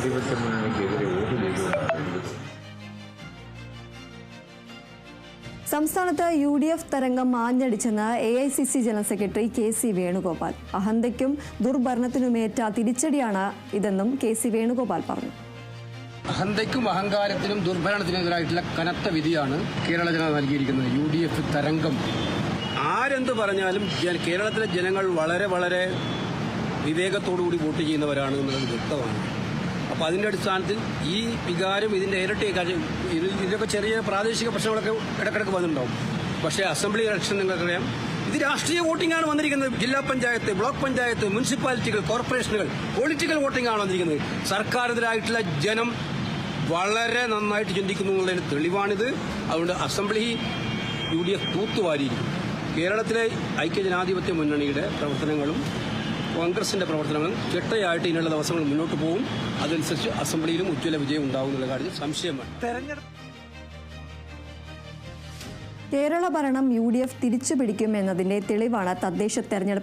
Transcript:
ജനാധിപത്യ മുന്നണിക്കെതിരെ വോട്ട് ചെയ്തുകൊണ്ടാണ്. സംസ്ഥാനത്ത് UDF തരംഗം ആഞ്ഞടിച്ചെന്ന് AICC general secretary KC Venugopal. അഹന്തയ്ക്കും ദുർഭരണത്തിനുമേറ്റ തിരിച്ചടിയാണ് ഇതെന്നും KC വേണുഗോപാൽ പറഞ്ഞു. അഹന്തയ്ക്കും അഹങ്കാരത്തിനും ദുർഭരണത്തിനെതിരായിട്ടുള്ള കനത്ത വിധിയാണ് കേരള ജനത നൽകിയിരിക്കുന്നത്. UDF തരംഗം ആരെന്ത് പറഞ്ഞാലും കേരളത്തിലെ ജനങ്ങൾ വളരെ വളരെ വിവേകത്തോടുകൂടി വോട്ട് ചെയ്യുന്നവരാണ് എന്നുള്ളത് വ്യക്തമാണ്. അപ്പോൾ അതിൻ്റെ അടിസ്ഥാനത്തിൽ ഈ വികാരം ഇതിൻ്റെ ഇരട്ടി കാര്യം ഇതിലൊക്കെ ചെറിയ പ്രാദേശിക പ്രശ്നങ്ങളൊക്കെ ഇടയ്ക്കിടയ്ക്ക് വന്നിട്ടുണ്ടാവും. പക്ഷേ അസംബ്ലി ഇലക്ഷൻ നിങ്ങൾക്കറിയാം, ഇത് രാഷ്ട്രീയ വോട്ടിംഗ് ആണ് വന്നിരിക്കുന്നത്. ജില്ലാ പഞ്ചായത്ത്, ബ്ലോക്ക് പഞ്ചായത്ത്, മുനിസിപ്പാലിറ്റികൾ, കോർപ്പറേഷനുകൾ, പൊളിറ്റിക്കൽ വോട്ടിംഗ് ആണ് വന്നിരിക്കുന്നത്. സർക്കാരിനെതിരായിട്ടുള്ള ജനം വളരെ നന്നായിട്ട് ചിന്തിക്കുന്നു എന്നുള്ളതിന് തെളിവാണിത്. അതുകൊണ്ട് അസംബ്ലി UDF തൂത്തുവാരിയിരിക്കും. കേരളത്തിലെ ഐക്യജനാധിപത്യ മുന്നണിയുടെ പ്രവർത്തനങ്ങളും കോൺഗ്രസിന്റെ പ്രവർത്തനങ്ങളും ചിട്ടയായിട്ട് ഇനിയുള്ള ദിവസങ്ങൾ മുന്നോട്ട് പോകും. അതനുസരിച്ച് അസംബ്ലിയിലും ഉജ്ജ്വല വിജയം ഉണ്ടാവും എന്നുള്ള കാര്യത്തിൽ സംശയമാണ്. കേരള ഭരണം UDF തിരിച്ചുപിടിക്കും എന്നതിന്റെ തെളിവാണ് തദ്ദേശ തെരഞ്ഞെടുപ്പ്